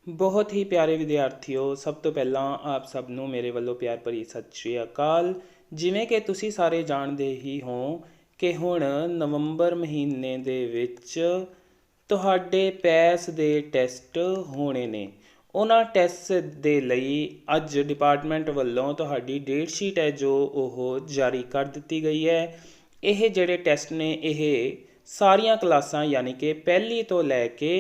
ਬਹੁਤ ਹੀ ਪਿਆਰੇ ਵਿਦਿਆਰਥੀਓ, ਸਭ ਤੋਂ ਪਹਿਲਾਂ ਆਪ ਸਭ ਨੂੰ ਮੇਰੇ ਵੱਲੋਂ ਪਿਆਰ ਭਰੀ ਸਤਿ ਸ਼੍ਰੀ ਅਕਾਲ। ਜਿਵੇਂ ਕਿ ਤੁਸੀਂ ਸਾਰੇ ਜਾਣਦੇ ਹੀ ਹੋ ਕਿ ਹੁਣ ਨਵੰਬਰ ਮਹੀਨੇ ਦੇ ਵਿੱਚ ਤੁਹਾਡੇ ਪੈਸ ਦੇ ਟੈਸਟ ਹੋਣੇ ਨੇ। ਉਹਨਾਂ ਟੈਸਟ ਦੇ ਲਈ ਅੱਜ ਡਿਪਾਰਟਮੈਂਟ ਵੱਲੋਂ ਤੁਹਾਡੀ ਡੇਟ ਸ਼ੀਟ ਹੈ ਜੋ ਉਹ ਜਾਰੀ ਕਰ ਦਿੱਤੀ ਗਈ ਹੈ। ਇਹ ਜਿਹੜੇ ਟੈਸਟ ਨੇ ਇਹ ਸਾਰੀਆਂ ਕਲਾਸਾਂ ਯਾਨੀ ਕਿ ਪਹਿਲੀ ਤੋਂ ਲੈ ਕੇ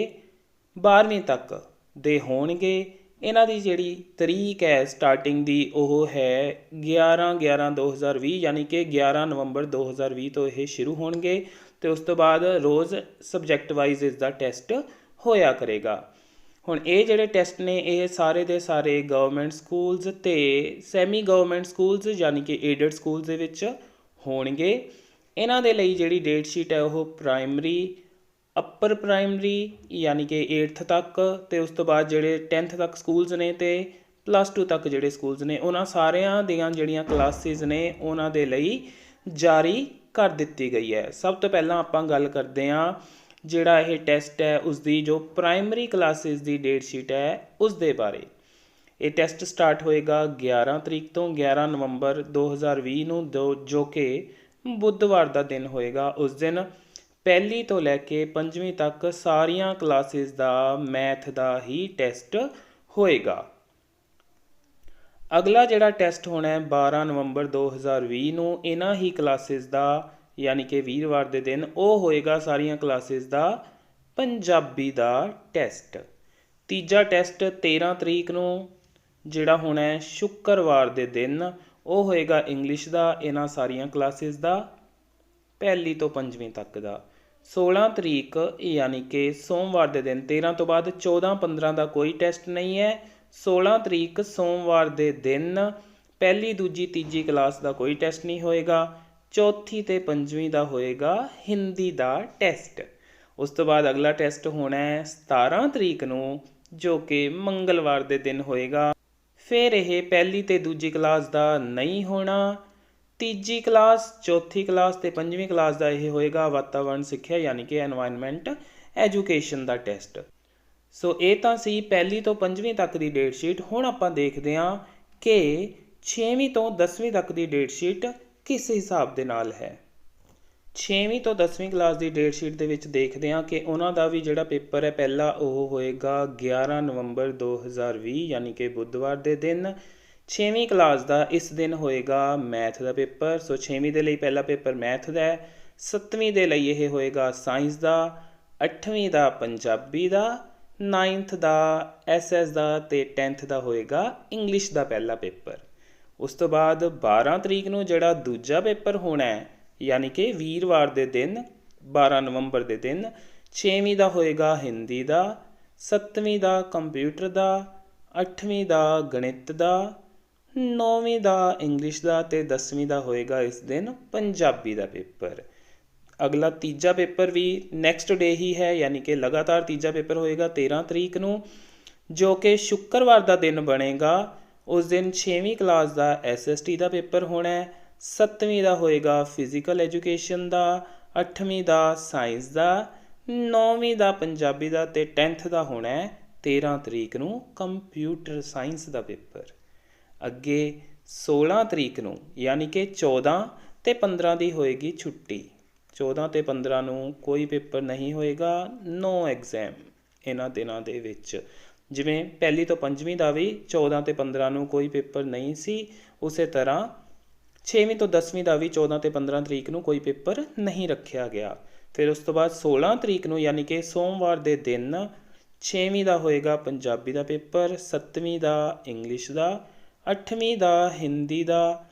12ਵੀਂ ਤੱਕ ਦੇ ਹੋਣਗੇ। ਇਹਨਾਂ ਦੀ ਜਿਹੜੀ ਤਰੀਕ ਹੈ ਸਟਾਰਟਿੰਗ ਦੀ ਉਹ ਹੈ 11/11/2020 ਯਾਨੀ ਕਿ 11 ਨਵੰਬਰ 2020 ਤੋਂ ਇਹ ਸ਼ੁਰੂ ਹੋਣਗੇ ਅਤੇ ਉਸ ਤੋਂ ਬਾਅਦ ਰੋਜ਼ ਸਬਜੈਕਟ ਵਾਈਜ਼ ਇਸ ਦਾ ਟੈਸਟ ਹੋਇਆ ਕਰੇਗਾ। ਹੁਣ ਇਹ ਜਿਹੜੇ ਟੈਸਟ ਨੇ ਇਹ ਸਾਰੇ ਦੇ ਸਾਰੇ ਗਵਰਨਮੈਂਟ ਸਕੂਲਸ ਅਤੇ ਸੈਮੀ ਗਵਰਨਮੈਂਟ ਸਕੂਲਸ ਯਾਨੀ ਕਿ ਏਡਡ ਸਕੂਲਸ ਦੇ ਵਿੱਚ ਹੋਣਗੇ। ਇਹਨਾਂ ਦੇ ਲਈ ਜਿਹੜੀ ਡੇਟ ਸ਼ੀਟ ਹੈ ਉਹ ਪ੍ਰਾਇਮਰੀ, ਅੱਪਰ ਪ੍ਰਾਇਮਰੀ ਯਾਨੀ ਕਿ 8th ਤੱਕ ਅਤੇ ਉਸ ਤੋਂ ਬਾਅਦ ਜਿਹੜੇ 10th ਤੱਕ ਸਕੂਲਸ ਨੇ ਅਤੇ +2 ਤੱਕ ਜਿਹੜੇ ਸਕੂਲਸ ਨੇ ਉਹਨਾਂ ਸਾਰਿਆਂ ਦੀਆਂ ਜਿਹੜੀਆਂ ਕਲਾਸਿਸ ਨੇ ਉਹਨਾਂ ਦੇ ਲਈ ਜਾਰੀ ਕਰ ਦਿੱਤੀ ਗਈ ਹੈ। ਸਭ ਤੋਂ ਪਹਿਲਾਂ ਆਪਾਂ ਗੱਲ ਕਰਦੇ ਹਾਂ ਜਿਹੜਾ ਇਹ ਟੈਸਟ ਹੈ ਉਸਦੀ ਜੋ ਪ੍ਰਾਇਮਰੀ ਕਲਾਸਿਸ ਦੀ ਡੇਟ ਸ਼ੀਟ ਹੈ ਉਸ ਦੇ ਬਾਰੇ। ਇਹ ਟੈਸਟ ਸਟਾਰਟ ਹੋਏਗਾ 11 ਤਰੀਕ ਤੋਂ 11 ਨਵੰਬਰ 2020 ਨੂੰ ਜੋ ਕਿ ਬੁੱਧਵਾਰ ਦਾ ਦਿਨ ਹੋਏਗਾ। ਉਸ ਦਿਨ ਪਹਿਲੀ ਤੋਂ ਲੈ ਕੇ 5ਵੀਂ ਤੱਕ ਸਾਰੀਆਂ ਕਲਾਸਿਸ ਦਾ ਮੈਥ ਦਾ ਹੀ ਟੈਸਟ ਹੋਏਗਾ। ਅਗਲਾ ਜਿਹੜਾ ਟੈਸਟ ਹੋਣਾ ਹੈ 12 ਨਵੰਬਰ 2020 ਨੂੰ ਇਹਨਾਂ ਹੀ ਕਲਾਸਿਸ ਦਾ ਯਾਨੀ ਕਿ ਵੀਰਵਾਰ ਦੇ ਦਿਨ ਉਹ ਹੋਏਗਾ ਸਾਰੀਆਂ ਕਲਾਸਿਸ ਦਾ ਪੰਜਾਬੀ ਦਾ ਟੈਸਟ। ਤੀਜਾ ਟੈਸਟ 13 ਤਰੀਕ ਨੂੰ ਜਿਹੜਾ ਹੋਣਾ ਹੈ ਸ਼ੁੱਕਰਵਾਰ ਦੇ ਦਿਨ ਉਹ ਹੋਏਗਾ ਇੰਗਲਿਸ਼ ਦਾ ਇਹਨਾਂ ਸਾਰੀਆਂ ਕਲਾਸਿਸ ਦਾ ਪਹਿਲੀ ਤੋਂ 5ਵੀਂ ਤੱਕ ਦਾ। 16 ਤਰੀਕ ਯਾਨੀ ਕਿ ਸੋਮਵਾਰ ਦੇ ਦਿਨ 13 ਤੋਂ ਬਾਅਦ 14-15 ਦਾ ਕੋਈ ਟੈਸਟ ਨਹੀਂ ਹੈ। 16 ਤਰੀਕ ਸੋਮਵਾਰ ਦੇ ਦਿਨ ਪਹਿਲੀ, ਦੂਜੀ, ਤੀਜੀ ਕਲਾਸ ਦਾ ਕੋਈ ਟੈਸਟ ਨਹੀਂ ਹੋਏਗਾ। ਚੌਥੀ ਅਤੇ 5ਵੀਂ ਦਾ ਹੋਏਗਾ ਹਿੰਦੀ ਦਾ ਟੈਸਟ। ਉਸ ਤੋਂ ਬਾਅਦ ਅਗਲਾ ਟੈਸਟ ਹੋਣਾ ਹੈ 17 ਤਰੀਕ ਨੂੰ ਜੋ ਕਿ ਮੰਗਲਵਾਰ ਦੇ ਦਿਨ ਹੋਏਗਾ। ਫਿਰ ਇਹ ਪਹਿਲੀ ਅਤੇ ਦੂਜੀ ਕਲਾਸ ਦਾ ਨਹੀਂ ਹੋਣਾ। ਤੀਜੀ ਕਲਾਸ, ਚੌਥੀ ਕਲਾਸ ਅਤੇ 5ਵੀਂ ਕਲਾਸ ਦਾ ਇਹ ਹੋਏਗਾ ਵਾਤਾਵਰਣ ਸਿੱਖਿਆ ਯਾਨੀ ਕਿ ਐਨਵਾਇਰਨਮੈਂਟ ਐਜੂਕੇਸ਼ਨ ਦਾ ਟੈਸਟ। ਸੋ ਇਹ ਤਾਂ ਸੀ ਪਹਿਲੀ ਤੋਂ 5ਵੀਂ ਤੱਕ ਦੀ ਡੇਟ ਸ਼ੀਟ। ਹੁਣ ਆਪਾਂ ਦੇਖਦੇ ਹਾਂ ਕਿ 6ਵੀਂ ਤੋਂ 10ਵੀਂ ਤੱਕ ਦੀ ਡੇਟ ਸ਼ੀਟ ਕਿਸ ਹਿਸਾਬ ਦੇ ਨਾਲ ਹੈ। 6ਵੀਂ ਤੋਂ 10ਵੀਂ ਕਲਾਸ ਦੀ ਡੇਟ ਸ਼ੀਟ ਦੇ ਵਿੱਚ ਦੇਖਦੇ ਹਾਂ ਕਿ ਉਹਨਾਂ ਦਾ ਵੀ ਜਿਹੜਾ ਪੇਪਰ ਹੈ ਪਹਿਲਾ ਉਹ ਹੋਏਗਾ 11 ਨਵੰਬਰ 2020 ਯਾਨੀ ਕਿ ਬੁੱਧਵਾਰ ਦੇ ਦਿਨ। 6ਵੀਂ ਕਲਾਸ ਦਾ ਇਸ ਦਿਨ ਹੋਏਗਾ ਮੈਥ ਦਾ ਪੇਪਰ। ਸੋ 6ਵੀਂ ਦੇ ਲਈ ਪਹਿਲਾ ਪੇਪਰ ਮੈਥ ਦਾ ਹੈ। 7ਵੀਂ ਦੇ ਲਈ ਇਹ ਹੋਏਗਾ ਸਾਇੰਸ ਦਾ, 8ਵੀਂ ਦਾ ਪੰਜਾਬੀ ਦਾ, 9th ਦਾ SS ਦਾ ਅਤੇ 10th ਦਾ ਹੋਏਗਾ ਇੰਗਲਿਸ਼ ਦਾ ਪਹਿਲਾ ਪੇਪਰ। ਉਸ ਤੋਂ ਬਾਅਦ 12 ਤਰੀਕ ਨੂੰ ਜਿਹੜਾ ਦੂਜਾ ਪੇਪਰ ਹੋਣਾ ਹੈ ਯਾਨੀ ਕਿ ਵੀਰਵਾਰ ਦੇ ਦਿਨ 12 ਨਵੰਬਰ ਦੇ ਦਿਨ 6ਵੀਂ ਦਾ ਹੋਏਗਾ ਹਿੰਦੀ ਦਾ, 7ਵੀਂ ਦਾ ਕੰਪਿਊਟਰ ਦਾ, 8ਵੀਂ ਦਾ ਗਣਿਤ ਦਾ, 9ਵੀਂ ਦਾ ਇੰਗਲਿਸ਼ ਦਾ ਅਤੇ 10ਵੀਂ ਦਾ ਹੋਏਗਾ ਇਸ ਦਿਨ ਪੰਜਾਬੀ ਦਾ ਪੇਪਰ। ਅਗਲਾ ਤੀਜਾ ਪੇਪਰ ਵੀ ਨੈਕਸਟ ਡੇ ਹੀ ਹੈ ਯਾਨੀ ਕਿ ਲਗਾਤਾਰ ਤੀਜਾ ਪੇਪਰ ਹੋਏਗਾ 13 ਤਰੀਕ ਨੂੰ ਜੋ ਕਿ ਸ਼ੁੱਕਰਵਾਰ ਦਾ ਦਿਨ ਬਣੇਗਾ। ਉਸ ਦਿਨ 6ਵੀਂ ਕਲਾਸ ਦਾ SST ਦਾ ਪੇਪਰ ਹੋਣਾ ਹੈ। 7ਵੀਂ ਦਾ ਹੋਏਗਾ ਫਿਜ਼ੀਕਲ ਐਜੂਕੇਸ਼ਨ ਦਾ, 8ਵੀਂ ਦਾ ਸਾਇੰਸ ਦਾ, 9ਵੀਂ ਦਾ ਪੰਜਾਬੀ ਦਾ ਅਤੇ 10th ਦਾ ਹੋਣਾ ਹੈ 13 ਤਰੀਕ ਨੂੰ ਕੰਪਿਊਟਰ ਸਾਇੰਸ ਦਾ ਪੇਪਰ। ਅੱਗੇ 16 ਤਰੀਕ ਨੂੰ ਯਾਨੀ ਕਿ 14 ਅਤੇ 15 ਦੀ ਹੋਏਗੀ ਛੁੱਟੀ। 14 ਅਤੇ 15 ਨੂੰ ਕੋਈ ਪੇਪਰ ਨਹੀਂ ਹੋਏਗਾ, ਨੋ ਐਗਜ਼ਾਮ ਇਹਨਾਂ ਦਿਨਾਂ ਦੇ ਵਿੱਚ। ਜਿਵੇਂ ਪਹਿਲੀ ਤੋਂ 5ਵੀਂ ਦਾ ਵੀ 14 ਅਤੇ 15 ਨੂੰ ਕੋਈ ਪੇਪਰ ਨਹੀਂ ਸੀ, ਉਸੇ ਤਰ੍ਹਾਂ 6ਵੀਂ ਤੋਂ 10ਵੀਂ ਦਾ ਵੀ 14 ਅਤੇ 15 ਤਰੀਕ ਨੂੰ ਕੋਈ ਪੇਪਰ ਨਹੀਂ ਰੱਖਿਆ ਗਿਆ। ਫਿਰ ਉਸ ਤੋਂ ਬਾਅਦ 16 ਤਰੀਕ ਨੂੰ ਯਾਨੀ ਕਿ ਸੋਮਵਾਰ ਦੇ ਦਿਨ 6ਵੀਂ ਦਾ ਹੋਏਗਾ ਪੰਜਾਬੀ ਦਾ ਪੇਪਰ, 7ਵੀਂ ਦਾ ਇੰਗਲਿਸ਼ ਦਾ, 8ਵੀਂ ਦਾ ਹਿੰਦੀ ਦਾ,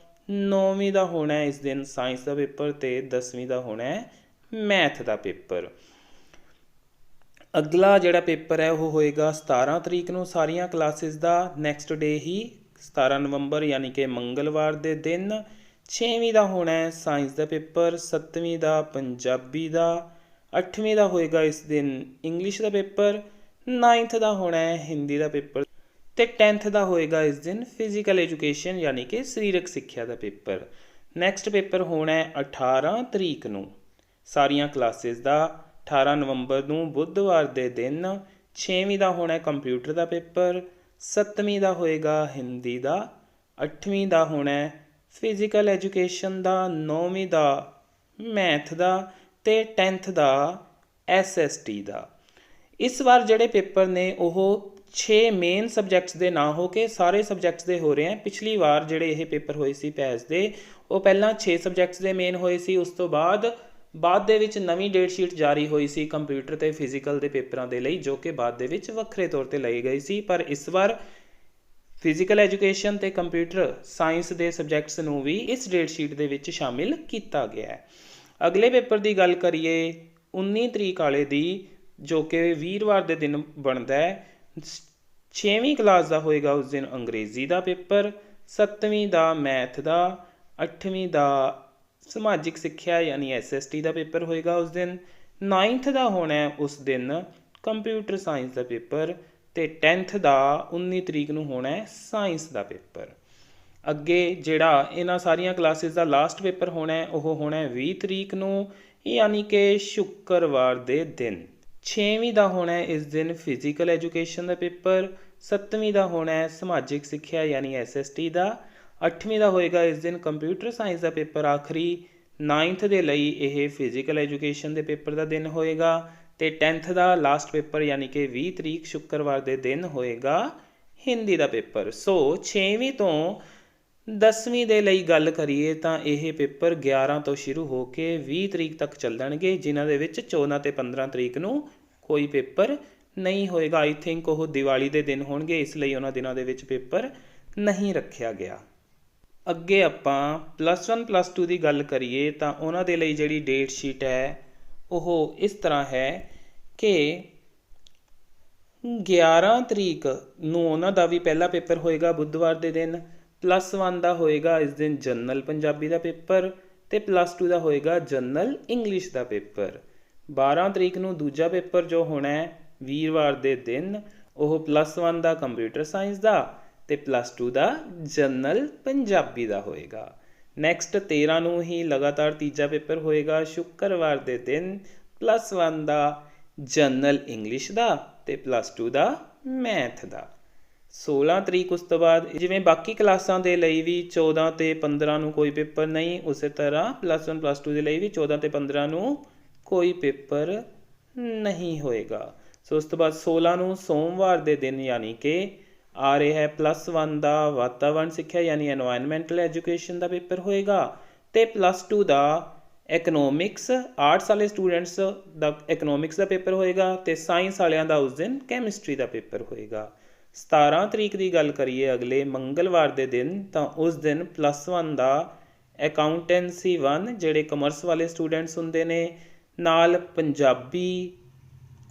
9ਵੀਂ ਦਾ ਹੋਣਾ ਇਸ ਦਿਨ ਸਾਇੰਸ ਦਾ ਪੇਪਰ ਅਤੇ 10ਵੀਂ ਦਾ ਹੋਣਾ ਮੈਥ ਦਾ ਪੇਪਰ। ਅਗਲਾ ਜਿਹੜਾ ਪੇਪਰ ਹੈ ਉਹ ਹੋਏਗਾ 17 ਤਰੀਕ ਨੂੰ ਸਾਰੀਆਂ ਕਲਾਸਿਸ ਦਾ ਨੈਕਸਟ ਡੇ ਹੀ 17 ਨਵੰਬਰ ਯਾਨੀ ਕਿ ਮੰਗਲਵਾਰ ਦੇ ਦਿਨ। 6ਵੀਂ ਦਾ ਹੋਣਾ ਹੈ ਸਾਇੰਸ ਦਾ ਪੇਪਰ, 7ਵੀਂ ਦਾ ਪੰਜਾਬੀ ਦਾ, 8ਵੀਂ ਦਾ ਹੋਏਗਾ ਇਸ ਦਿਨ ਇੰਗਲਿਸ਼ ਦਾ ਪੇਪਰ, 9th ਦਾ ਹੋਣਾ ਹੈ ਹਿੰਦੀ ਦਾ ਪੇਪਰ ਅਤੇ 10th ਦਾ ਹੋਏਗਾ ਇਸ ਦਿਨ ਫਿਜ਼ੀਕਲ ਐਜੂਕੇਸ਼ਨ ਯਾਨੀ ਕਿ ਸਰੀਰਕ ਸਿੱਖਿਆ ਦਾ ਪੇਪਰ। ਨੈਕਸਟ ਪੇਪਰ ਹੋਣਾ ਹੈ 18 ਤਰੀਕ ਨੂੰ ਸਾਰੀਆਂ ਕਲਾਸਿਸ ਦਾ। 18 ਨਵੰਬਰ ਨੂੰ ਬੁੱਧਵਾਰ ਦੇ ਦਿਨ 6ਵੀਂ ਦਾ ਹੋਣਾ ਕੰਪਿਊਟਰ ਦਾ ਪੇਪਰ, 7ਵੀਂ ਦਾ ਹੋਏਗਾ ਹਿੰਦੀ ਦਾ, 8ਵੀਂ ਦਾ ਹੋਣਾ ਫਿਜ਼ੀਕਲ ਐਜੂਕੇਸ਼ਨ ਦਾ, 9ਵੀਂ ਦਾ ਮੈਥ ਦਾ ਅਤੇ 10th ਦਾ SST ਦਾ। ਇਸ ਵਾਰ ਜਿਹੜੇ ਪੇਪਰ ਨੇ ਉਹ 6 ਮੇਨ ਸਬਜੈਕਟਸ ਦੇ ਨਾ ਹੋ ਕੇ ਸਾਰੇ ਸਬਜੈਕਟਸ ਦੇ ਹੋ ਰਹੇ ਹੈ। ਪਿਛਲੀ ਵਾਰ ਜਿਹੜੇ ਇਹ ਪੇਪਰ ਹੋਏ ਸੀ ਪੈਸ ਦੇ, ਉਹ ਪਹਿਲਾਂ 6 ਸਬਜੈਕਟਸ ਦੇ ਮੇਨ ਹੋਏ ਸੀ, ਉਸ ਤੋਂ ਬਾਅਦ ਦੇ ਵਿੱਚ ਨਵੀਂ ਡੇਟ ਸ਼ੀਟ ਜਾਰੀ ਹੋਈ ਸੀ ਕੰਪਿਊਟਰ ਅਤੇ ਫਿਜ਼ੀਕਲ ਦੇ ਪੇਪਰਾਂ ਦੇ ਲਈ, ਜੋ ਕਿ ਬਾਅਦ ਦੇ ਵਿੱਚ ਵੱਖਰੇ ਤੌਰ 'ਤੇ ਲਈ ਗਈ ਸੀ। ਪਰ ਇਸ ਵਾਰ ਫਿਜ਼ੀਕਲ ਐਜੂਕੇਸ਼ਨ ਅਤੇ ਕੰਪਿਊਟਰ ਸਾਇੰਸ ਦੇ ਸਬਜੈਕਟਸ ਨੂੰ ਵੀ ਇਸ ਡੇਟ ਸ਼ੀਟ ਦੇ ਵਿੱਚ ਸ਼ਾਮਿਲ ਕੀਤਾ ਗਿਆ ਹੈ। ਅਗਲੇ ਪੇਪਰ ਦੀ ਗੱਲ ਕਰੀਏ 19 ਤਰੀਕ ਵਾਲੇ ਦੀ, ਜੋ ਕਿ ਵੀਰਵਾਰ ਦੇ ਦਿਨ ਬਣਦਾ ਹੈ। 6ਵੀਂ ਕਲਾਸ ਦਾ ਹੋਏਗਾ ਉਸ ਦਿਨ ਅੰਗਰੇਜ਼ੀ ਦਾ ਪੇਪਰ, 7ਵੀਂ ਦਾ ਮੈਥ ਦਾ, 8ਵੀਂ ਦਾ ਸਮਾਜਿਕ ਸਿੱਖਿਆ ਯਾਨੀ SST ਦਾ ਪੇਪਰ ਹੋਏਗਾ ਉਸ ਦਿਨ, 9th ਦਾ ਹੋਣਾ ਉਸ ਦਿਨ ਕੰਪਿਊਟਰ ਸਾਇੰਸ ਦਾ ਪੇਪਰ ਅਤੇ 10th ਦਾ 19 ਤਰੀਕ ਨੂੰ ਹੋਣਾ ਸਾਇੰਸ ਦਾ ਪੇਪਰ। ਅੱਗੇ ਜਿਹੜਾ ਇਹਨਾਂ ਸਾਰੀਆਂ ਕਲਾਸਿਸ ਦਾ ਲਾਸਟ ਪੇਪਰ ਹੋਣਾ ਉਹ ਹੋਣਾ 20 ਤਰੀਕ ਨੂੰ ਯਾਨੀ ਕਿ ਸ਼ੁੱਕਰਵਾਰ ਦੇ ਦਿਨ। 6ਵੀਂ ਦਾ ਹੋਣਾ ਇਸ ਦਿਨ ਫਿਜ਼ੀਕਲ ਐਜੂਕੇਸ਼ਨ ਦਾ ਪੇਪਰ, 7ਵੀਂ ਦਾ ਹੋਣਾ ਸਮਾਜਿਕ ਸਿੱਖਿਆ ਯਾਨੀ SST ਦਾ, 8ਵੀਂ ਦਾ ਹੋਏਗਾ ਇਸ ਦਿਨ ਕੰਪਿਊਟਰ ਸਾਇੰਸ ਦਾ ਪੇਪਰ ਆਖਰੀ, 9th ਦੇ ਲਈ ਇਹ ਫਿਜ਼ੀਕਲ ਐਜੂਕੇਸ਼ਨ ਦੇ ਪੇਪਰ ਦਾ ਦਿਨ ਹੋਏਗਾ ਅਤੇ 10th ਦਾ ਲਾਸਟ ਪੇਪਰ ਯਾਨੀ ਕਿ 20 ਤਰੀਕ ਸ਼ੁੱਕਰਵਾਰ ਦੇ ਦਿਨ ਹੋਏਗਾ ਹਿੰਦੀ ਦਾ ਪੇਪਰ। ਸੋ 6ਵੀਂ ਤੋਂ 10ਵੀਂ ਦੇ ਲਈ ਗੱਲ ਕਰੀਏ ਤਾਂ ਇਹ ਪੇਪਰ 11 ਤੋਂ ਸ਼ੁਰੂ ਹੋ ਕੇ 20 ਤਰੀਕ ਤੱਕ ਚੱਲਣਗੇ, ਜਿਨ੍ਹਾਂ ਦੇ ਵਿੱਚ 14 ਅਤੇ 15 ਤਰੀਕ ਨੂੰ ਕੋਈ ਪੇਪਰ ਨਹੀਂ ਹੋਏਗਾ। ਆਈ ਥਿੰਕ ਉਹ ਦੀਵਾਲੀ ਦੇ ਦਿਨ ਹੋਣਗੇ, ਇਸ ਲਈ ਉਹਨਾਂ ਦਿਨਾਂ ਦੇ ਵਿੱਚ ਪੇਪਰ ਨਹੀਂ ਰੱਖਿਆ ਗਿਆ। ਅੱਗੇ ਆਪਾਂ +1 +2 ਦੀ ਗੱਲ ਕਰੀਏ ਤਾਂ ਉਹਨਾਂ ਦੇ ਲਈ ਜਿਹੜੀ ਡੇਟ ਸ਼ੀਟ ਹੈ ਉਹ ਇਸ ਤਰ੍ਹਾਂ ਹੈ ਕਿ 11 ਤਰੀਕ ਨੂੰ ਉਹਨਾਂ ਦਾ ਵੀ ਪਹਿਲਾ ਪੇਪਰ ਹੋਏਗਾ ਬੁੱਧਵਾਰ ਦੇ ਦਿਨ, +1 ਦਾ ਹੋਏਗਾ ਇਸ ਦਿਨ ਜਨਰਲ ਪੰਜਾਬੀ ਦਾ ਪੇਪਰ ਅਤੇ +2 ਦਾ ਹੋਏਗਾ ਜਨਰਲ ਇੰਗਲਿਸ਼ ਦਾ ਪੇਪਰ। 12 ਤਰੀਕ ਨੂੰ ਦੂਜਾ ਪੇਪਰ ਜੋ ਹੋਣਾ ਵੀਰਵਾਰ ਦੇ ਦਿਨ ਉਹ +1 ਦਾ ਕੰਪਿਊਟਰ ਸਾਇੰਸ ਦਾ ਅਤੇ +2 ਦਾ ਜਨਰਲ ਪੰਜਾਬੀ ਦਾ ਹੋਏਗਾ। ਨੈਕਸਟ 13 ਨੂੰ ਹੀ ਲਗਾਤਾਰ ਤੀਜਾ ਪੇਪਰ ਹੋਏਗਾ ਸ਼ੁੱਕਰਵਾਰ ਦੇ ਦਿਨ, +1 ਦਾ ਜਨਰਲ ਇੰਗਲਿਸ਼ ਦਾ ਅਤੇ +2 ਦਾ ਮੈਥ ਦਾ। 16 ਤਰੀਕ ਉਸ ਤੋਂ ਬਾਅਦ ਜਿਵੇਂ ਬਾਕੀ ਕਲਾਸਾਂ ਦੇ ਲਈ ਵੀ 14 ਅਤੇ 15 ਨੂੰ ਕੋਈ ਪੇਪਰ ਨਹੀਂ, ਉਸੇ ਤਰ੍ਹਾਂ +1 +2 ਦੇ ਲਈ ਵੀ 14 ਅਤੇ 15 ਨੂੰ ਕੋਈ ਪੇਪਰ ਨਹੀਂ ਹੋਏਗਾ। ਸੋ ਉਸ ਤੋਂ ਬਾਅਦ 16 ਨੂੰ ਸੋਮਵਾਰ ਦੇ ਦਿਨ ਯਾਨੀ ਕਿ ਆ ਰਿਹਾ ਹੈ +1 ਦਾ ਵਾਤਾਵਰਣ ਸਿੱਖਿਆ ਯਾਨੀ ਐਨਵਾਇਰਨਮੈਂਟਲ ਐਜੂਕੇਸ਼ਨ ਦਾ ਪੇਪਰ ਹੋਏਗਾ ਅਤੇ +2 ਦਾ ਇਕਨੋਮਿਕਸ ਆਰਟਸ ਵਾਲੇ ਸਟੂਡੈਂਟਸ ਦਾ ਇਕਨੋਮਿਕਸ ਦਾ ਪੇਪਰ ਹੋਏਗਾ ਅਤੇ ਸਾਇੰਸ ਵਾਲਿਆਂ ਦਾ ਉਸ ਦਿਨ ਕੈਮਿਸਟਰੀ ਦਾ ਪੇਪਰ ਹੋਏਗਾ। 17 ਤਰੀਕ ਦੀ ਗੱਲ ਕਰੀਏ ਅਗਲੇ ਮੰਗਲਵਾਰ ਦੇ ਦਿਨ ਤਾਂ ਉਸ ਦਿਨ +1 ਦਾ ਅਕਾਊਂਟੈਂਸੀ 1 ਜਿਹੜੇ ਕਮਰਸ ਵਾਲੇ ਸਟੂਡੈਂਟਸ ਹੁੰਦੇ ਨੇ, ਨਾਲ ਪੰਜਾਬੀ,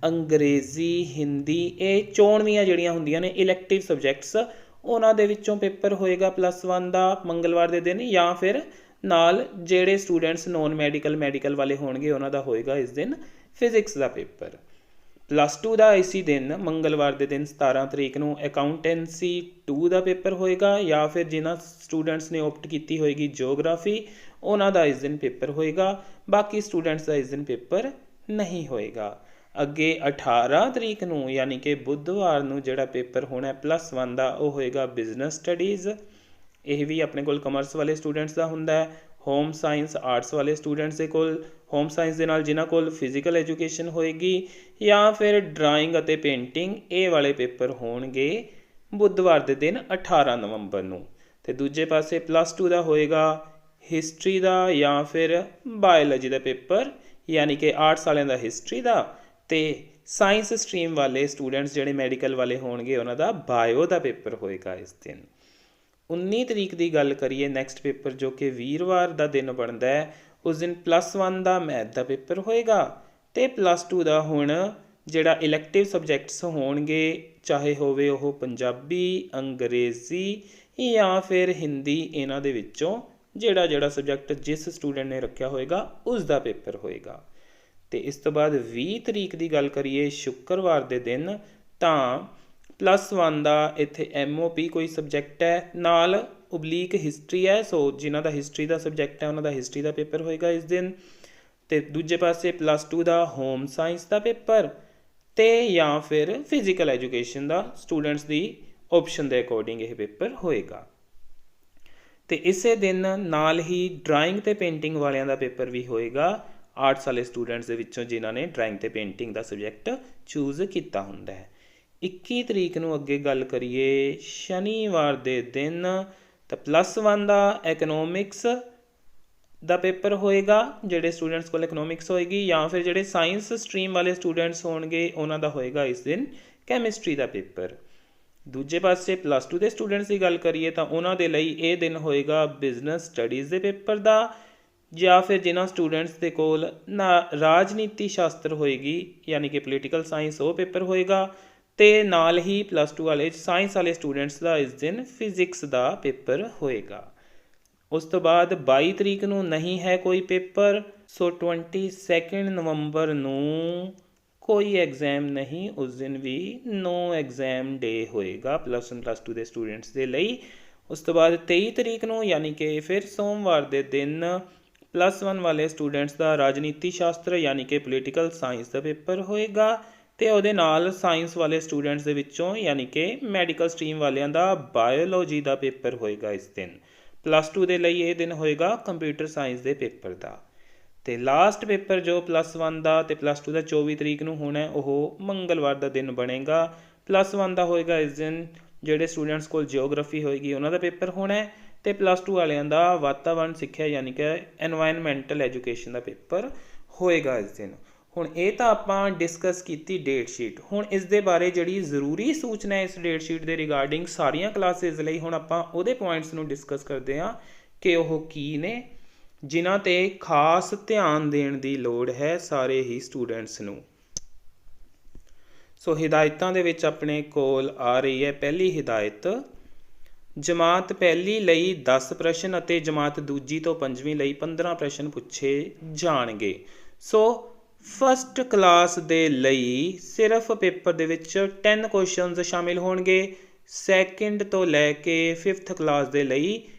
ਅੰਗਰੇਜ਼ੀ, ਹਿੰਦੀ, ਇਹ ਚੋਣਵੀਆਂ ਜਿਹੜੀਆਂ ਹੁੰਦੀਆਂ ਨੇ ਇਲੈਕਟਿਵ ਸਬਜੈਕਟਸ, ਉਹਨਾਂ ਦੇ ਵਿੱਚੋਂ ਪੇਪਰ ਹੋਏਗਾ +1 ਦਾ ਮੰਗਲਵਾਰ ਦੇ ਦਿਨ, ਜਾਂ ਫਿਰ ਨਾਲ ਜਿਹੜੇ ਸਟੂਡੈਂਟਸ ਨੋਨ ਮੈਡੀਕਲ ਵਾਲੇ ਹੋਣਗੇ ਉਹਨਾਂ ਦਾ ਹੋਏਗਾ ਇਸ ਦਿਨ ਫਿਜ਼ਿਕਸ ਦਾ ਪੇਪਰ। +2 ਦਾ ਇਸੀ ਦਿਨ ਮੰਗਲਵਾਰ ਦੇ ਦਿਨ 17 ਤਰੀਕ ਨੂੰ ਅਕਾਊਂਟੈਂਸੀ 2 ਦਾ ਪੇਪਰ ਹੋਏਗਾ, ਜਾਂ ਫਿਰ ਜਿਨ੍ਹਾਂ ਸਟੂਡੈਂਟਸ ਨੇ ਓਪਟ ਕੀਤੀ ਹੋਏਗੀ ਜਿਓਗ੍ਰਾਫੀ ਉਹਨਾਂ ਦਾ ਇਸ ਦਿਨ ਪੇਪਰ ਹੋਏਗਾ, ਬਾਕੀ ਸਟੂਡੈਂਟਸ ਦਾ ਇਸ ਦਿਨ ਪੇਪਰ ਨਹੀਂ ਹੋਏਗਾ। ਅੱਗੇ 18 ਤਰੀਕ ਨੂੰ ਯਾਨੀ ਕਿ ਬੁੱਧਵਾਰ ਨੂੰ ਜਿਹੜਾ ਪੇਪਰ ਹੋਣਾ +1 ਦਾ ਉਹ ਹੋਏਗਾ ਬਿਜ਼ਨਸ ਸਟੱਡੀਜ਼, ਇਹ ਵੀ ਆਪਣੇ ਕੋਲ ਕਮਰਸ ਵਾਲੇ ਸਟੂਡੈਂਟਸ ਦਾ ਹੁੰਦਾ ਹੈ। ਹੋਮ ਸਾਇੰਸ ਆਰਟਸ ਵਾਲੇ ਸਟੂਡੈਂਟਸ ਦੇ ਕੋਲ, ਹੋਮ ਸਾਇੰਸ ਦੇ ਨਾਲ ਜਿਨ੍ਹਾਂ ਕੋਲ ਫਿਜ਼ੀਕਲ ਐਜੂਕੇਸ਼ਨ ਹੋਏਗੀ ਜਾਂ ਫਿਰ ਡਰਾਇੰਗ ਅਤੇ ਪੇਂਟਿੰਗ, ਇਹ ਵਾਲੇ ਪੇਪਰ ਹੋਣਗੇ ਬੁੱਧਵਾਰ ਦੇ ਦਿਨ 18 ਨਵੰਬਰ ਨੂੰ। ਅਤੇ ਦੂਜੇ ਪਾਸੇ +2 ਦਾ ਹੋਏਗਾ ਹਿਸਟਰੀ ਦਾ ਜਾਂ ਫਿਰ ਬਾਇਓਲੋਜੀ ਦਾ ਪੇਪਰ, ਯਾਨੀ ਕਿ ਆਰਟਸ ਵਾਲਿਆਂ ਦਾ ਹਿਸਟਰੀ ਦਾ ਅਤੇ ਸਾਇੰਸ ਸਟਰੀਮ ਵਾਲੇ ਸਟੂਡੈਂਟਸ ਜਿਹੜੇ ਮੈਡੀਕਲ ਵਾਲੇ ਹੋਣਗੇ ਉਹਨਾਂ ਦਾ ਬਾਇਓ ਦਾ ਪੇਪਰ ਹੋਏਗਾ ਇਸ ਦਿਨ। 19 ਤਰੀਕ ਦੀ ਗੱਲ ਕਰੀਏ ਨੈਕਸਟ ਪੇਪਰ ਜੋ ਕਿ ਵੀਰਵਾਰ ਦਾ ਦਿਨ ਬਣਦਾ ਹੈ, ਉਸ ਦਿਨ +1 ਦਾ ਮੈਥ ਦਾ ਪੇਪਰ ਹੋਏਗਾ ਅਤੇ +2 ਦਾ ਹੁਣ ਜਿਹੜਾ ਇਲੈਕਟਿਵ ਸਬਜੈਕਟਸ ਹੋਣਗੇ, ਚਾਹੇ ਹੋਵੇ ਉਹ ਪੰਜਾਬੀ, ਅੰਗਰੇਜ਼ੀ ਜਾਂ ਫਿਰ ਹਿੰਦੀ, ਇਹਨਾਂ ਦੇ ਵਿੱਚੋਂ ਜਿਹੜਾ ਸਬਜੈਕਟ ਜਿਸ ਸਟੂਡੈਂਟ ਨੇ ਰੱਖਿਆ ਹੋਏਗਾ ਉਸ ਦਾ ਪੇਪਰ ਹੋਏਗਾ। ਅਤੇ ਇਸ ਤੋਂ ਬਾਅਦ 20 ਤਰੀਕ ਦੀ ਗੱਲ ਕਰੀਏ ਸ਼ੁੱਕਰਵਾਰ ਦੇ ਦਿਨ ਤਾਂ +1 ਦਾ ਇੱਥੇ MOP ਕੋਈ ਸਬਜੈਕਟ ਹੈ, ਨਾਲ ਓਬਲੀਕ ਹਿਸਟਰੀ ਹੈ, ਸੋ ਜਿਨ੍ਹਾਂ ਦਾ ਹਿਸਟਰੀ ਦਾ ਸਬਜੈਕਟ ਹੈ ਉਹਨਾਂ ਦਾ ਹਿਸਟਰੀ ਦਾ ਪੇਪਰ ਹੋਏਗਾ ਇਸ ਦਿਨ। ਅਤੇ ਦੂਜੇ ਪਾਸੇ +2 ਦਾ ਹੋਮ ਸਾਇੰਸ ਦਾ ਪੇਪਰ ਤੇ ਜਾਂ ਫਿਰ ਫਿਜ਼ੀਕਲ ਐਜੂਕੇਸ਼ਨ ਦਾ ਸਟੂਡੈਂਟਸ ਦੀ ਆਪਸ਼ਨ ਦੇ ਅਕੋਰਡਿੰਗ ਇਹ ਪੇਪਰ ਹੋਏਗਾ। ਤੇ ਇਸੇ ਦਿਨ ਨਾਲ ਹੀ ਡਰਾਇੰਗ ਤੇ ਪੇਂਟਿੰਗ ਵਾਲਿਆਂ ਦਾ ਪੇਪਰ ਵੀ ਹੋਏਗਾ, ਆਰਟਸ ਵਾਲੇ ਸਟੂਡੈਂਟਸ ਦੇ ਵਿੱਚੋਂ ਜਿਨ੍ਹਾਂ ਨੇ ਡਰਾਇੰਗ ਤੇ ਪੇਂਟਿੰਗ ਦਾ ਸਬਜੈਕਟ ਚੂਜ਼ ਕੀਤਾ ਹੁੰਦਾ ਹੈ। 21 ਤਰੀਕ ਨੂੰ ਅੱਗੇ ਗੱਲ ਕਰੀਏ ਸ਼ਨੀਵਾਰ ਦੇ ਦਿਨ, ਤਾਂ +1 ਦਾ ਇਕਨੋਮਿਕਸ ਦਾ ਪੇਪਰ ਹੋਏਗਾ, ਜਿਹੜੇ ਸਟੂਡੈਂਟਸ ਕੋਲ ਇਕਨੋਮਿਕਸ ਹੋਏਗੀ, ਜਾਂ ਫਿਰ ਜਿਹੜੇ ਸਾਇੰਸ ਸਟਰੀਮ ਵਾਲੇ ਸਟੂਡੈਂਟਸ ਹੋਣਗੇ ਉਹਨਾਂ ਦਾ ਹੋਏਗਾ ਇਸ ਦਿਨ ਕੈਮਿਸਟਰੀ ਦਾ ਪੇਪਰ। ਦੂਜੇ ਪਾਸੇ +2 ਦੇ ਸਟੂਡੈਂਟਸ ਦੀ ਗੱਲ ਕਰੀਏ ਤਾਂ ਉਹਨਾਂ ਦੇ ਲਈ ਇਹ ਦਿਨ ਹੋਏਗਾ ਬਿਜ਼ਨਸ ਸਟੱਡੀਜ਼ ਦੇ ਪੇਪਰ ਦਾ, ਜਾਂ ਫਿਰ ਜਿਨ੍ਹਾਂ ਸਟੂਡੈਂਟਸ ਦੇ ਕੋਲ ਰਾਜਨੀਤੀ ਸ਼ਾਸਤਰ ਹੋਏਗੀ ਯਾਨੀ ਕਿ ਪੋਲੀਟੀਕਲ ਸਾਇੰਸ, ਉਹ ਪੇਪਰ ਹੋਏਗਾ। ਤੇ ਨਾਲ ਹੀ +2 ਵਾਲੇ ਸਾਇੰਸ ਵਾਲੇ ਸਟੂਡੈਂਟਸ ਦਾ ਇਸ ਦਿਨ ਫਿਜ਼ਿਕਸ ਦਾ ਪੇਪਰ ਹੋਏਗਾ। ਉਸ ਤੋਂ ਬਾਅਦ 22 ਤਰੀਕ ਨੂੰ ਨਹੀਂ ਹੈ ਕੋਈ ਪੇਪਰ, ਸੋ 22 ਨਵੰਬਰ ਨੂੰ ਕੋਈ ਐਗਜ਼ਾਮ ਨਹੀਂ, ਉਸ ਦਿਨ ਵੀ ਨੋ ਐਗਜ਼ਾਮ ਡੇ ਹੋਏਗਾ +1 +2 ਦੇ ਸਟੂਡੈਂਟਸ ਦੇ ਲਈ। ਉਸ ਤੋਂ ਬਾਅਦ 23 ਤਰੀਕ ਨੂੰ ਯਾਨੀ ਕਿ ਫਿਰ ਸੋਮਵਾਰ ਦੇ ਦਿਨ +1 ਵਾਲੇ ਸਟੂਡੈਂਟਸ ਦਾ ਰਾਜਨੀਤੀ ਸ਼ਾਸਤਰ ਯਾਨੀ ਕਿ ਪੋਲੀਟੀਕਲ ਸਾਇੰਸ ਦਾ ਪੇਪਰ ਹੋਏਗਾ, ਤੇ ਉਹਦੇ ਨਾਲ ਸਾਇੰਸ ਵਾਲੇ ਸਟੂਡੈਂਟਸ ਦੇ ਵਿੱਚੋਂ ਯਾਨੀ ਕਿ ਮੈਡੀਕਲ ਸਟਰੀਮ ਵਾਲਿਆਂ ਦਾ ਬਾਇਓਲੋਜੀ ਦਾ ਪੇਪਰ ਹੋਏਗਾ ਇਸ ਦਿਨ। +2 ਦੇ ਲਈ ਇਹ ਦਿਨ ਹੋਏਗਾ ਕੰਪਿਊਟਰ ਸਾਇੰਸ ਦੇ ਪੇਪਰ ਦਾ। ਤੇ ਲਾਸਟ ਪੇਪਰ ਜੋ +1 ਦਾ ਤੇ +2 ਦਾ 24 ਤਰੀਕ ਨੂੰ ਹੋਣਾ, ਉਹ ਮੰਗਲਵਾਰ ਦਾ ਦਿਨ ਬਣੇਗਾ। +1 ਦਾ ਹੋਏਗਾ ਇਸ ਦਿਨ ਜਿਹੜੇ ਸਟੂਡੈਂਟਸ ਕੋਲ ਜਿਓਗ੍ਰਾਫੀ ਹੋਏਗੀ ਉਹਨਾਂ ਦਾ ਪੇਪਰ ਹੋਣਾ, ਤੇ +2 ਵਾਲਿਆਂ ਦਾ ਵਾਤਾਵਰਣ ਸਿੱਖਿਆ ਯਾਨੀ ਕਿ ਐਨਵਾਇਰਨਮੈਂਟਲ ਐਜੂਕੇਸ਼ਨ ਦਾ ਪੇਪਰ ਹੋਏਗਾ ਇਸ ਦਿਨ। ਹੁਣ ਇਹ ਤਾਂ ਆਪਾਂ ਡਿਸਕਸ ਕੀਤੀ ਡੇਟ ਸ਼ੀਟ। ਹੁਣ ਇਸ ਦੇ ਬਾਰੇ ਜਿਹੜੀ ਜ਼ਰੂਰੀ ਸੂਚਨਾ ਹੈ ਇਸ ਡੇਟ ਸ਼ੀਟ ਦੇ ਰਿਗਾਰਡਿੰਗ ਸਾਰੀਆਂ ਕਲਾਸਿਸ ਲਈ, ਹੁਣ ਆਪਾਂ ਉਹਦੇ ਪੁਆਇੰਟਸ ਨੂੰ ਡਿਸਕਸ ਕਰਦੇ ਹਾਂ ਕਿ ਉਹ ਕੀ ਨੇ, ਜਿਨ੍ਹਾਂ 'ਤੇ ਖਾਸ ਧਿਆਨ ਦੇਣ ਦੀ ਲੋੜ ਹੈ ਸਾਰੇ ਹੀ ਸਟੂਡੈਂਟਸ ਨੂੰ। ਸੋ ਹਿਦਾਇਤਾਂ ਦੇ ਵਿੱਚ ਆਪਣੇ ਕੋਲ ਆ ਰਹੀ ਹੈ ਪਹਿਲੀ ਹਿਦਾਇਤ, ਜਮਾਤ ਪਹਿਲੀ ਲਈ 10 ਪ੍ਰਸ਼ਨ ਅਤੇ ਜਮਾਤ ਦੂਜੀ ਤੋਂ 5ਵੀਂ ਲਈ 15 ਪ੍ਰਸ਼ਨ ਪੁੱਛੇ ਜਾਣਗੇ। ਸੋ ਫਸਟ ਕਲਾਸ ਦੇ ਲਈ ਸਿਰਫ ਪੇਪਰ ਦੇ ਵਿੱਚ 10 ਕੁਐਸਚਨਸ ਸ਼ਾਮਿਲ ਹੋਣਗੇ। ਸੈਕਿੰਡ ਤੋਂ ਲੈ ਕੇ 5th ਕਲਾਸ ਦੇ ਲਈ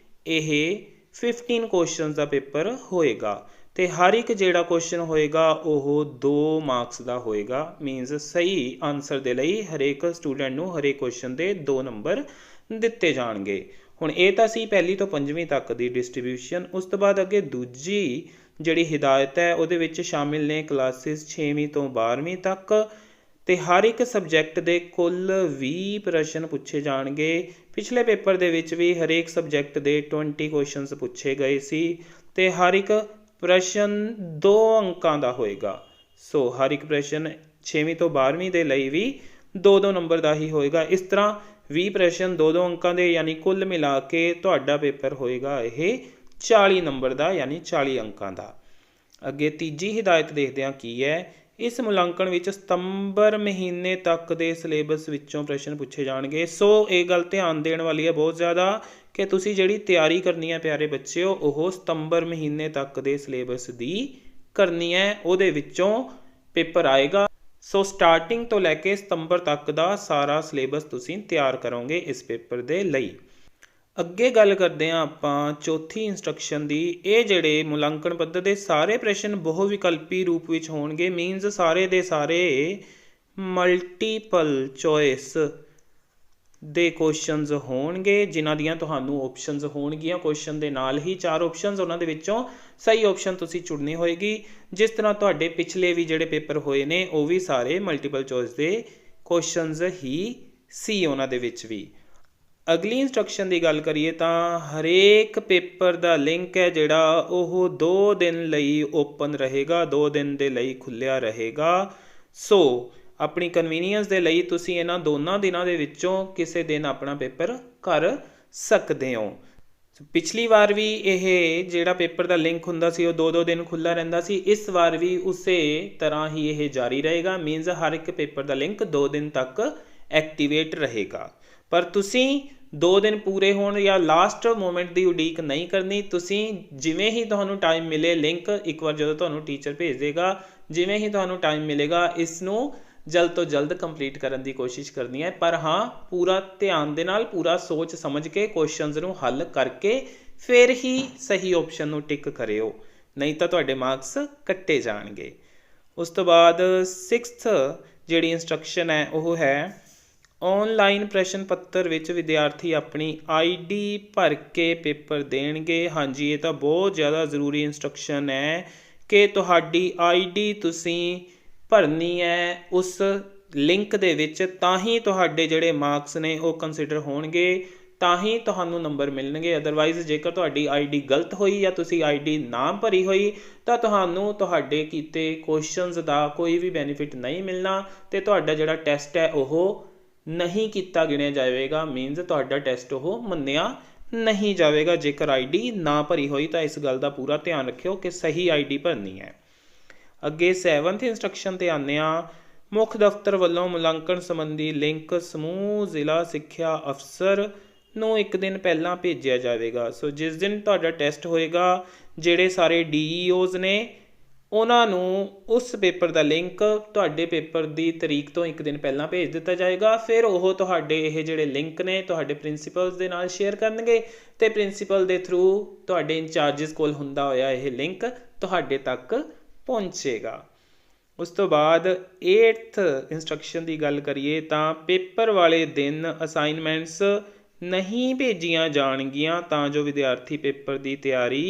ਇਹ 15 ਕੁਐਸਚਨਸ ਦਾ ਪੇਪਰ ਹੋਏਗਾ, ਤੇ ਹਰ ਇੱਕ ਜਿਹੜਾ ਕੁਐਸਚਨ ਹੋਏਗਾ ਉਹ 2 ਮਾਰਕਸ ਦਾ ਹੋਏਗਾ। ਮੀਨਸ ਸਹੀ ਆਨਸਰ ਦੇ ਲਈ ਹਰੇਕ ਸਟੂਡੈਂਟ ਨੂੰ ਹਰੇਕ ਕੁਐਸਚਨ ਦੇ 2 ਨੰਬਰ ਦਿੱਤੇ ਜਾਣਗੇ। ਹੁਣ ਇਹ ਤਾਂ ਸੀ ਪਹਿਲੀ ਤੋਂ 5ਵੀਂ ਤੱਕ ਦੀ ਡਿਸਟਰੀਬਿਊਸ਼ਨ। ਉਸ ਤੋਂ ਬਾਅਦ ਅੱਗੇ ਦੂਜੀ ਜਿਹੜੀ ਹਿਦਾਇਤ ਹੈ ਉਹਦੇ ਵਿੱਚ ਸ਼ਾਮਿਲ ਨੇ ਕਲਾਸਿਸ 6ਵੀਂ ਤੋਂ 12ਵੀਂ ਤੱਕ, ਤੇ ਹਰ ਇੱਕ ਸਬਜੈਕਟ ਦੇ ਕੁੱਲ 20 ਪ੍ਰਸ਼ਨ ਪੁੱਛੇ ਜਾਣਗੇ। ਪਿਛਲੇ ਪੇਪਰ ਦੇ ਵਿੱਚ ਵੀ ਹਰੇਕ ਸਬਜੈਕਟ ਦੇ 20 ਕੁਐਸਚਨਸ ਪੁੱਛੇ ਗਏ ਸੀ, ਤੇ ਹਰ ਇੱਕ ਪ੍ਰਸ਼ਨ 2 ਅੰਕਾਂ ਦਾ ਹੋਏਗਾ। ਸੋ ਹਰ ਇੱਕ ਪ੍ਰਸ਼ਨ 6ਵੀਂ ਤੋਂ 12ਵੀਂ ਦੇ ਲਈ ਵੀ 2-2 ਨੰਬਰ ਦਾ ਹੀ ਹੋਏਗਾ। ਇਸ ਤਰ੍ਹਾਂ 20 ਪ੍ਰਸ਼ਨ 2-2 ਅੰਕਾਂ ਦੇ, ਯਾਨੀ ਕੁੱਲ ਮਿਲਾ ਕੇ ਤੁਹਾਡਾ ਪੇਪਰ ਹੋਏਗਾ ਇਹ 40 ਨੰਬਰ ਦਾ, ਯਾਨੀ 40 ਅੰਕਾਂ ਦਾ। ਅੱਗੇ ਤੀਜੀ ਹਿਦਾਇਤ ਦੇਖਦੇ ਹਾਂ ਕੀ ਹੈ। ਇਸ ਮੁਲਾਂਕਣ ਵਿੱਚ ਸਤੰਬਰ ਮਹੀਨੇ ਤੱਕ ਦੇ ਸਿਲੇਬਸ ਵਿੱਚੋਂ ਪ੍ਰਸ਼ਨ ਪੁੱਛੇ ਜਾਣਗੇ। ਸੋ ਇਹ ਗੱਲ ਧਿਆਨ ਦੇਣ ਵਾਲੀ ਹੈ ਬਹੁਤ ਜ਼ਿਆਦਾ ਕਿ ਤੁਸੀਂ ਜਿਹੜੀ ਤਿਆਰੀ ਕਰਨੀ ਹੈ ਪਿਆਰੇ ਬੱਚਿਓ, ਉਹ ਸਤੰਬਰ ਮਹੀਨੇ ਤੱਕ ਦੇ ਸਿਲੇਬਸ ਦੀ ਕਰਨੀ ਹੈ, ਉਹਦੇ ਵਿੱਚੋਂ ਪੇਪਰ ਆਏਗਾ। ਸੋ ਸਟਾਰਟਿੰਗ ਤੋਂ ਲੈ ਕੇ ਸਤੰਬਰ ਤੱਕ ਦਾ ਸਾਰਾ ਸਿਲੇਬਸ ਤੁਸੀਂ ਤਿਆਰ ਕਰੋਗੇ ਇਸ ਪੇਪਰ ਦੇ ਲਈ। ਅੱਗੇ ਗੱਲ ਕਰਦੇ ਹਾਂ ਆਪਾਂ ਚੌਥੀ ਇੰਸਟਰਕਸ਼ਨ ਦੀ। ਇਹ ਜਿਹੜੇ ਮੁਲਾਂਕਣ ਪੱਧਰ ਦੇ ਸਾਰੇ ਪ੍ਰਸ਼ਨ ਬਹੁ ਵਿਕਲਪੀ ਰੂਪ ਵਿੱਚ ਹੋਣਗੇ। ਮੀਨਸ ਸਾਰੇ ਦੇ ਸਾਰੇ ਮਲਟੀਪਲ ਚੋਇਸ ਦੇ ਕੁਐਸਚਨਸ ਹੋਣਗੇ, ਜਿਨ੍ਹਾਂ ਦੀਆਂ ਤੁਹਾਨੂੰ ਆਪਸ਼ਨਸ ਹੋਣਗੀਆਂ। ਕੁਐਸਚਨ ਦੇ ਨਾਲ ਹੀ 4 ਆਪਸ਼ਨਸ, ਉਹਨਾਂ ਦੇ ਵਿੱਚੋਂ ਸਹੀ ਆਪਸ਼ਨ ਤੁਸੀਂ ਚੁਣਨੀ ਹੋਏਗੀ। ਜਿਸ ਤਰ੍ਹਾਂ ਤੁਹਾਡੇ ਪਿਛਲੇ ਵੀ ਜਿਹੜੇ ਪੇਪਰ ਹੋਏ ਨੇ ਉਹ ਵੀ ਸਾਰੇ ਮਲਟੀਪਲ ਚੋਇਸ ਦੇ ਕੁਐਸਚਨਸ ਹੀ ਸੀ ਉਹਨਾਂ ਦੇ ਵਿੱਚ ਵੀ। ਅਗਲੀ ਇੰਸਟਰਕਸ਼ਨ ਦੀ ਗੱਲ ਕਰੀਏ ਤਾਂ ਹਰੇਕ ਪੇਪਰ ਦਾ ਲਿੰਕ ਹੈ ਜਿਹੜਾ ਉਹ 2 ਦਿਨ ਲਈ ਓਪਨ ਰਹੇਗਾ, 2 ਦਿਨ ਦੇ ਲਈ ਖੁੱਲ੍ਹਿਆ ਰਹੇਗਾ। ਸੋ ਆਪਣੀ ਕਨਵੀਨੀਅੰਸ ਦੇ ਲਈ ਤੁਸੀਂ ਇਹਨਾਂ ਦੋਨਾਂ ਦਿਨਾਂ ਦੇ ਵਿੱਚੋਂ ਕਿਸੇ ਦਿਨ ਆਪਣਾ ਪੇਪਰ ਕਰ ਸਕਦੇ ਹੋ। ਪਿਛਲੀ ਵਾਰ ਵੀ ਇਹ ਜਿਹੜਾ ਪੇਪਰ ਦਾ ਲਿੰਕ ਹੁੰਦਾ ਸੀ ਉਹ 2-2 ਦਿਨ ਖੁੱਲ੍ਹਾ ਰਹਿੰਦਾ ਸੀ। ਇਸ ਵਾਰ ਵੀ ਉਸੇ ਤਰ੍ਹਾਂ ਹੀ ਇਹ ਜਾਰੀ ਰਹੇਗਾ। ਮੀਨਸ ਹਰ ਇੱਕ ਪੇਪਰ ਦਾ ਲਿੰਕ 2 ਦਿਨ ਤੱਕ ਐਕਟੀਵੇਟ ਰਹੇਗਾ। ਪਰ ਤੁਸੀਂ 2 ਦਿਨ ਪੂਰੇ ਹੋਣ ਜਾਂ ਲਾਸਟ ਮੂਮੈਂਟ ਦੀ ਉਡੀਕ ਨਹੀਂ ਕਰਨੀ। ਤੁਸੀਂ ਜਿਵੇਂ ਹੀ ਤੁਹਾਨੂੰ ਟਾਈਮ ਮਿਲੇ, ਲਿੰਕ ਇੱਕ ਵਾਰ ਜਦੋਂ ਤੁਹਾਨੂੰ ਟੀਚਰ ਭੇਜ ਦੇਗਾ, ਜਿਵੇਂ ਹੀ ਤੁਹਾਨੂੰ ਟਾਈਮ ਮਿਲੇਗਾ ਇਸ ਨੂੰ ਜਲਦ ਤੋਂ ਜਲਦ ਕੰਪਲੀਟ ਕਰਨ ਦੀ ਕੋਸ਼ਿਸ਼ ਕਰਨੀ ਹੈ। ਪਰ ਹਾਂ, ਪੂਰਾ ਧਿਆਨ ਦੇ ਨਾਲ, ਪੂਰਾ ਸੋਚ ਸਮਝ ਕੇ ਕੁਐਸਚਨਸ ਨੂੰ ਹੱਲ ਕਰਕੇ ਫਿਰ ਹੀ ਸਹੀ ਆਪਸ਼ਨ ਨੂੰ ਟਿਕ ਕਰਿਓ, ਨਹੀਂ ਤਾਂ ਤੁਹਾਡੇ ਮਾਰਕਸ ਕੱਟੇ ਜਾਣਗੇ। ਉਸ ਤੋਂ ਬਾਅਦ 6th ਜਿਹੜੀ ਇੰਸਟਰਕਸ਼ਨ ਹੈ ਉਹ ਹੈ ऑनलाइन प्रश्न पत्र विच विद्यार्थी अपनी ID भर के पेपर देणगे। हाँ जी, ये तो बहुत ज़्यादा ज़रूरी इंस्ट्रक्शन है कि तुहाडी ID तुसी भरनी है उस लिंक दे विच, तां ही तुहाडे जिहड़े मार्क्स ने वो कंसिडर होणगे, तां ही तुहानू नंबर मिलणगे। अदरवाइज जेकर तुहाडी ID गलत होई या तुसी ID ना भरी होई तां तुहानू तुहाडे कीते क्वेश्चनस दा कोई भी बेनीफिट नहीं मिलना ते तुहाडा जिहड़ा टैसट है वो नहीं किया गिणिया जाएगा। मीनस तुहाडा टैसट वो मन्निया नहीं जाएगा जेकर ID ना भरी हुई। तो इस गल का पूरा ध्यान रखियो कि सही ID भरनी है। अगे 7th इंस्ट्रक्शन ते आने आ। मुख दफ्तर वालों मुलांकन संबंधी लिंक समूह जिला सिक्ख्या अफसर नूं एक दिन पहला भेजा जाएगा। सो जिस दिन तुहाडा टैसट होएगा, जिहड़े सारे DEOs ने ਉਹਨਾਂ ਨੂੰ ਉਸ ਪੇਪਰ ਦਾ ਲਿੰਕ ਤੁਹਾਡੇ ਪੇਪਰ ਦੀ ਤਰੀਕ ਤੋਂ ਇੱਕ ਦਿਨ ਪਹਿਲਾਂ ਭੇਜ ਦਿੱਤਾ ਜਾਏਗਾ। ਫਿਰ ਉਹ ਤੁਹਾਡੇ ਇਹ ਜਿਹੜੇ ਲਿੰਕ ਨੇ ਤੁਹਾਡੇ ਪ੍ਰਿੰਸੀਪਲਸ ਦੇ ਨਾਲ ਸ਼ੇਅਰ ਕਰਨਗੇ ਤੇ ਪ੍ਰਿੰਸੀਪਲ ਦੇ ਥਰੂ ਤੁਹਾਡੇ ਇੰਚਾਰਜਸ ਕੋਲ ਹੁੰਦਾ ਹੋਇਆ ਇਹ ਲਿੰਕ ਤੁਹਾਡੇ ਤੱਕ ਪਹੁੰਚੇਗਾ। ਉਸ ਤੋਂ ਬਾਅਦ 8th ਇੰਸਟਰਕਸ਼ਨ ਦੀ ਗੱਲ ਕਰੀਏ ਤਾਂ ਪੇਪਰ ਵਾਲੇ ਦਿਨ ਅਸਾਈਨਮੈਂਟਸ ਨਹੀਂ ਭੇਜੀਆਂ ਜਾਣਗੀਆਂ ਤਾਂ ਜੋ ਵਿਦਿਆਰਥੀ ਪੇਪਰ ਦੀ ਤਿਆਰੀ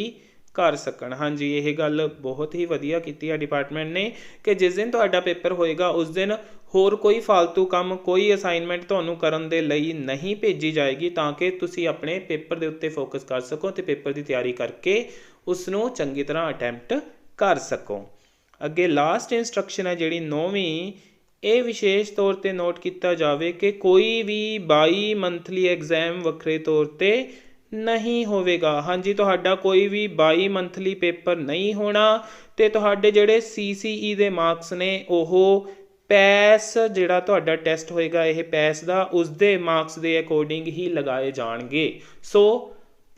कर सकन। हाँ जी, यह गल बहुत ही वधिया कीती है डिपार्टमेंट ने कि जिस दिन तुहाडा पेपर होएगा उस दिन होर कोई फालतू काम कोई असाइनमेंट तुहानू करन दे लई नहीं भेजी जाएगी तां कि तुसी अपने पेपर दे उत्ते फोकस कर सको ते पेपर की तैयारी करके उसनू चंगी तरह अटैम्प्ट कर सको। अगे लास्ट इंस्ट्रक्शन है जिहड़ी 9वीं, ये विशेष तौर पर नोट किया जाए कि कोई भी 22 मंथली एग्जाम वखरे तौर पर नहीं होवेगा। हाँ जी, तुहाडा कोई भी 22 मंथली पेपर नहीं होना ते तुहाडे जिहड़े CCE दे मार्क्स ने ओह पैस जिहड़ा तुहाडा टैसट होएगा यह पैस दा उसदे मार्क्स दे अकॉर्डिंग ही लगाए जाणगे। सो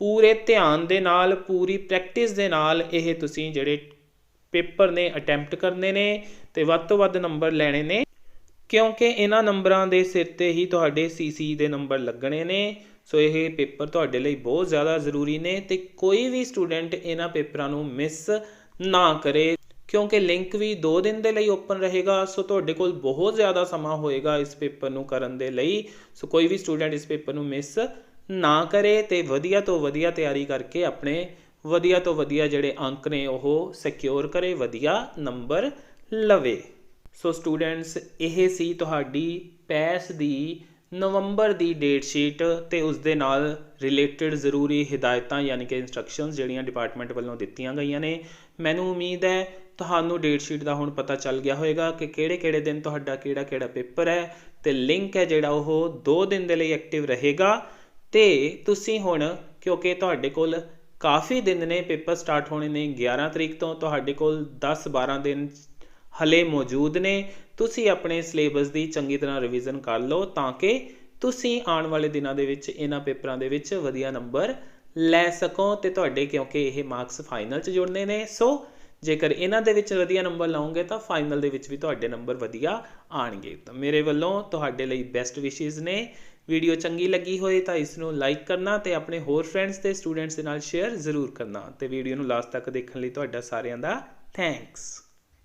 पूरे ध्यान दे नाल पूरी प्रैक्टिस दे नाल यह तुसीं जिहड़े पेपर ने अटैम्प्ट करने ने ते वध तों वध नंबर लैणे ने, क्योंकि इन्हां नंबरां दे सिर ते ही तुहाडे CCE दे नंबर लगने ने। सो ये पेपर तुहाडे लई बहुत ज़्यादा जरूरी ने ते कोई भी स्टूडेंट इन्हां पेपरां नूं मिस ना करे, क्योंकि लिंक भी 2 दिन दे लई ओपन रहेगा। सो तुहाडे कोल बहुत ज़्यादा समा होएगा इस पेपर नूं करन दे लई। सो कोई भी स्टूडेंट इस पेपर नूं मिस ना करे ते वधिया तो वधिया तैयारी करके अपने वधिया तो वधिया जिहड़े अंक ने ओह सिक्योर करे, वधिया नंबर लवे। सो स्टूडेंट्स यह सी तुहाडी पैस दी नवंबर की डेटशीट ते उस दे नाल रिलेटेड जरूरी हिदायतां यानी कि इंस्ट्रक्शनस जिहड़ियां डिपार्टमेंट वालों दित्तियां गईयां ने। मैनूं उम्मीद है तुहानूं डेटशीट का हुण पता चल गया होएगा कि किहड़े दिन तुहाडा किहड़ा पेपर है ते लिंक है जिहड़ा ओह 2 दिन दे लई एक्टिव रहेगा। ते तुसीं हुण क्योंकि तुहाडे कोल काफ़ी दिन ने पेपर स्टार्ट होने ने 11 तरीक तो तुहाडे कोल 10-12 दिन हले मौजूद ने। तुसी अपने सिलेबस की चंगी तरह रिविजन कर लो ताकि तुसी आने वाले दिनों के विच इन्हां पेपरां दे विच वधिया नंबर लै सको ते तुहाडे क्योंकि ये मार्क्स फाइनल च जुड़ने ने। सो जेकर इन्हां दे विच वधिया नंबर लाओगे तो फाइनल दे विच भी तुहाडे नंबर वधिया आणगे। तो मेरे वल्लों तुहाडे लई बेस्ट विशेज़ ने। वीडियो चंगी लगी होए तो इसनूं लाइक करना ते अपने होर फ्रेंड्स ते स्टूडेंट्स दे नाल शेयर जरूर करना ते वीडियो नूं लास्ट तक देखण लई तुहाडा सारिआं दा थैंक्स।